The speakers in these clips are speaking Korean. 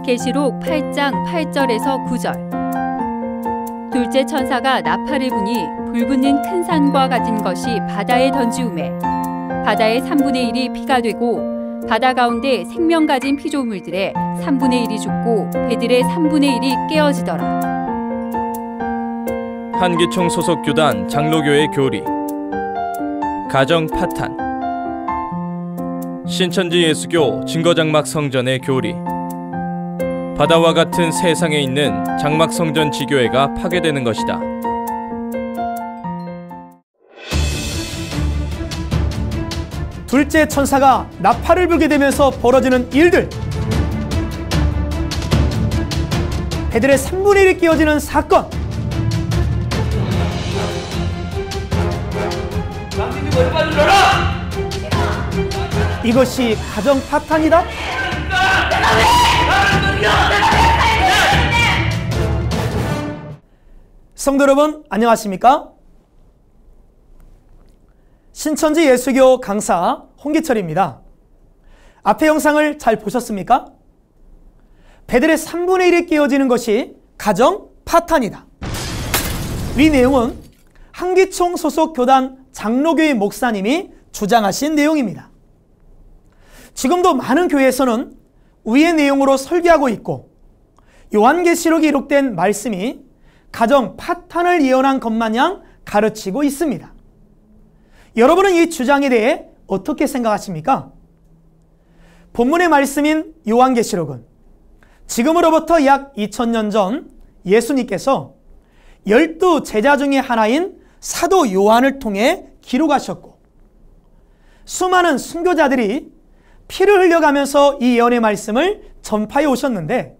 계시록 8장 8절에서 9절. 둘째 천사가 나팔을 부니 불붙는 큰 산과 같은 것이 바다에 던지우매 바다의 3분의 1이 피가 되고 바다 가운데 생명 가진 피조물들의 3분의 1이 죽고 배들의 3분의 1이 깨어지더라. 한기총 소속 교단 장로교회 교리 가정 파탄 신천지 예수교 증거장막 성전의 교리 바다와 같은 세상에 있는 장막성전 지교회가 파괴되는 것이다. 둘째 천사가 나팔을 불게 되면서 벌어지는 일들, 배들의 3분의 1이 끼어지는 사건, 이것이 가정 파탄이다? 성도 여러분, 안녕하십니까? 신천지 예수교 강사 홍기철입니다. 앞의 영상을 잘 보셨습니까? 배들의 3분의 1이 끼어지는 것이 가정 파탄이다. 이 내용은 한기총 소속 교단 장로교회 목사님이 주장하신 내용입니다. 지금도 많은 교회에서는 위의 내용으로 설교하고 있고 요한계시록에 기록된 말씀이 가정 파탄을 예언한 것 마냥 가르치고 있습니다. 여러분은 이 주장에 대해 어떻게 생각하십니까? 본문의 말씀인 요한계시록은 지금으로부터 약 2000년 전 예수님께서 12 제자 중에 하나인 사도 요한을 통해 기록하셨고 수많은 순교자들이 피를 흘려가면서 이 예언의 말씀을 전파해 오셨는데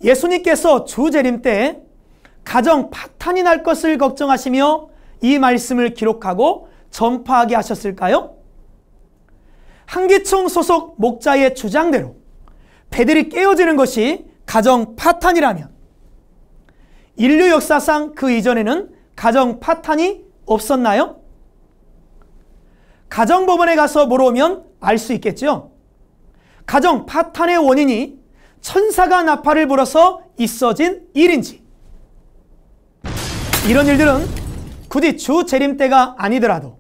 예수님께서 주재림 때 가정 파탄이 날 것을 걱정하시며 이 말씀을 기록하고 전파하게 하셨을까요? 한기총 소속 목자의 주장대로 배들이 깨어지는 것이 가정 파탄이라면 인류 역사상 그 이전에는 가정 파탄이 없었나요? 가정법원에 가서 물어보면 알 수 있겠죠. 가정 파탄의 원인이 천사가 나팔을 불어서 있어진 일인지, 이런 일들은 굳이 주 재림 때가 아니더라도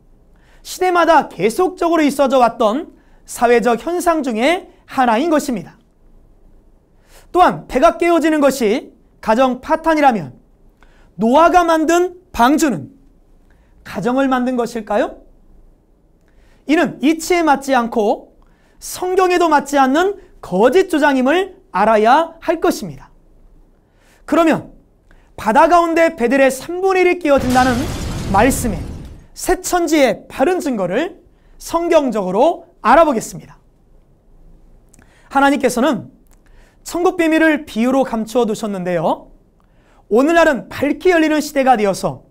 시대마다 계속적으로 있어져 왔던 사회적 현상 중에 하나인 것입니다. 또한 배가 깨어지는 것이 가정 파탄이라면 노아가 만든 방주는 가정을 만든 것일까요? 이는 이치에 맞지 않고 성경에도 맞지 않는 거짓 주장임을 알아야 할 것입니다. 그러면 바다 가운데 배들의 3분의 1이 끼어진다는 말씀의 새천지의 바른 증거를 성경적으로 알아보겠습니다. 하나님께서는 천국 비밀을 비유로 감추어 두셨는데요. 오늘날은 밝히 열리는 시대가 되어서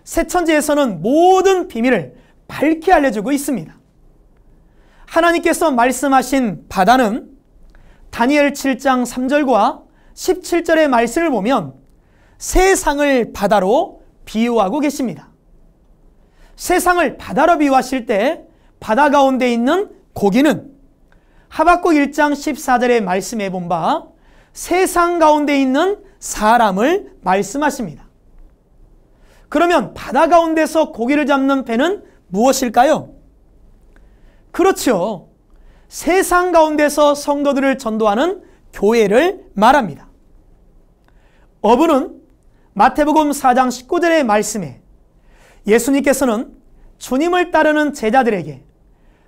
새천지에서는 모든 비밀을 밝히 알려주고 있습니다. 하나님께서 말씀하신 바다는 다니엘 7장 3절과 17절의 말씀을 보면 세상을 바다로 비유하고 계십니다. 세상을 바다로 비유하실 때 바다 가운데 있는 고기는 하박국 1장 14절의 말씀에 본 바 세상 가운데 있는 사람을 말씀하십니다. 그러면 바다 가운데서 고기를 잡는 배는 무엇일까요? 그렇죠. 세상 가운데서 성도들을 전도하는 교회를 말합니다. 어부는 마태복음 4장 19절의 말씀에 예수님께서는 주님을 따르는 제자들에게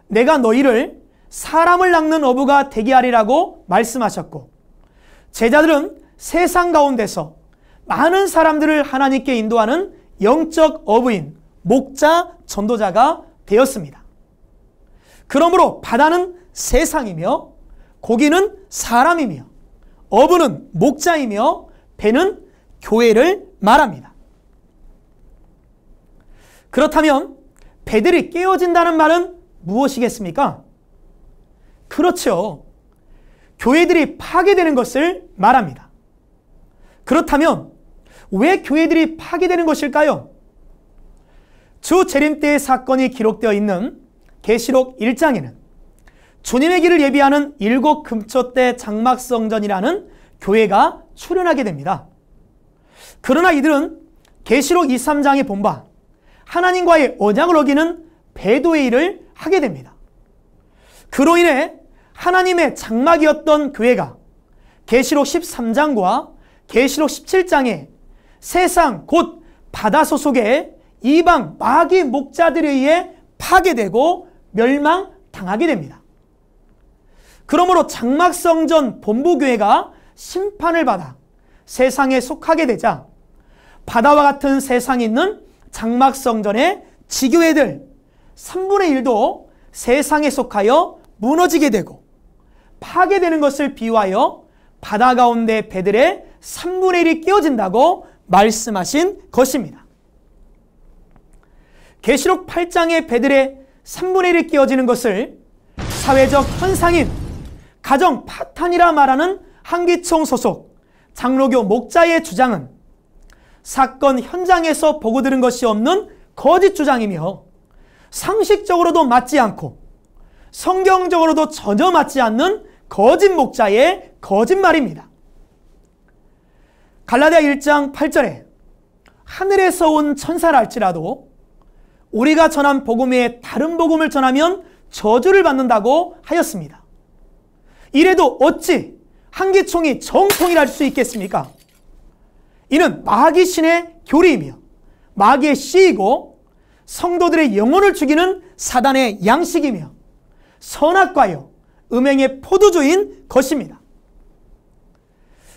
내가 너희를 사람을 낚는 어부가 되게 하리라고 말씀하셨고 제자들은 세상 가운데서 많은 사람들을 하나님께 인도하는 영적 어부인 목자, 전도자가 되었습니다. 그러므로 바다는 세상이며 고기는 사람이며 어부는 목자이며 배는 교회를 말합니다. 그렇다면 배들이 깨어진다는 말은 무엇이겠습니까? 그렇죠. 교회들이 파괴되는 것을 말합니다. 그렇다면 왜 교회들이 파괴되는 것일까요? 주 재림 때의 사건이 기록되어 있는 계시록 1장에는 주님의 길을 예비하는 7 금초대 장막성전이라는 교회가 출현하게 됩니다. 그러나 이들은 계시록 23장에 본 바 하나님과의 언약을 어기는 배도의 일을 하게 됩니다. 그로 인해 하나님의 장막이었던 교회가 계시록 13장과 계시록 17장에 세상 곧 바다 소속의 이방 마귀 목자들에 의해 파괴되고 멸망당하게 됩니다. 그러므로 장막성전 본부교회가 심판을 받아 세상에 속하게 되자 바다와 같은 세상에 있는 장막성전의 지교회들 3분의 1도 세상에 속하여 무너지게 되고 파괴되는 것을 비유하여 바다 가운데 배들의 3분의 1이 깨어진다고 말씀하신 것입니다. 계시록 8장의 배들의 3분의 1이 깨어지는 것을 사회적 현상인 가정 파탄이라 말하는 한기총 소속 장로교 목자의 주장은 사건 현장에서 보고 들은 것이 없는 거짓 주장이며 상식적으로도 맞지 않고 성경적으로도 전혀 맞지 않는 거짓 목자의 거짓말입니다. 갈라디아 1장 8절에 하늘에서 온 천사라 할지라도 우리가 전한 복음 외에 다른 복음을 전하면 저주를 받는다고 하였습니다. 이래도 어찌 한기총이 정통이랄 수 있겠습니까? 이는 마귀신의 교리이며 마귀의 씨이고 성도들의 영혼을 죽이는 사단의 양식이며 선악과요 음행의 포도주인 것입니다.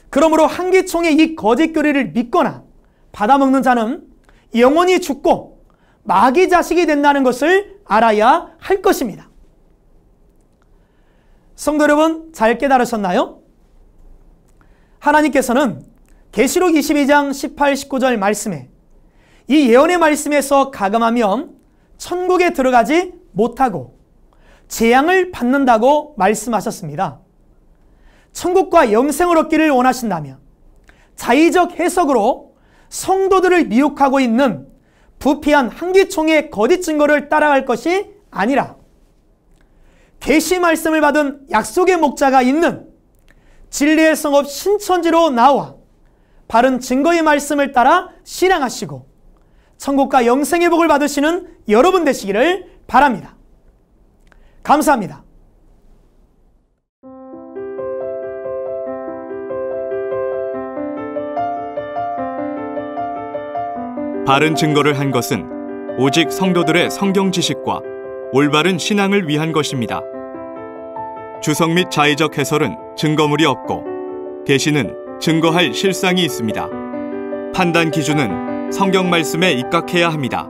그러므로 한기총의 이 거짓 교리를 믿거나 받아먹는 자는 영원히 죽고 마귀 자식이 된다는 것을 알아야 할 것입니다. 성도 여러분, 잘 깨달으셨나요? 하나님께서는 계시록 22장 18, 19절 말씀에 이 예언의 말씀에서 가감하면 천국에 들어가지 못하고 재앙을 받는다고 말씀하셨습니다. 천국과 영생을 얻기를 원하신다면 자의적 해석으로 성도들을 미혹하고 있는 부패한 한기총의 거짓 증거를 따라갈 것이 아니라 계시 말씀을 받은 약속의 목자가 있는 진리의 성읍 신천지로 나와 바른 증거의 말씀을 따라 신앙하시고 천국과 영생의 복을 받으시는 여러분 되시기를 바랍니다. 감사합니다. 바른 증거를 한 것은 오직 성도들의 성경 지식과 올바른 신앙을 위한 것입니다. 주석 및 자의적 해설은 증거물이 없고 계시는 증거할 실상이 있습니다. 판단 기준은 성경 말씀에 입각해야 합니다.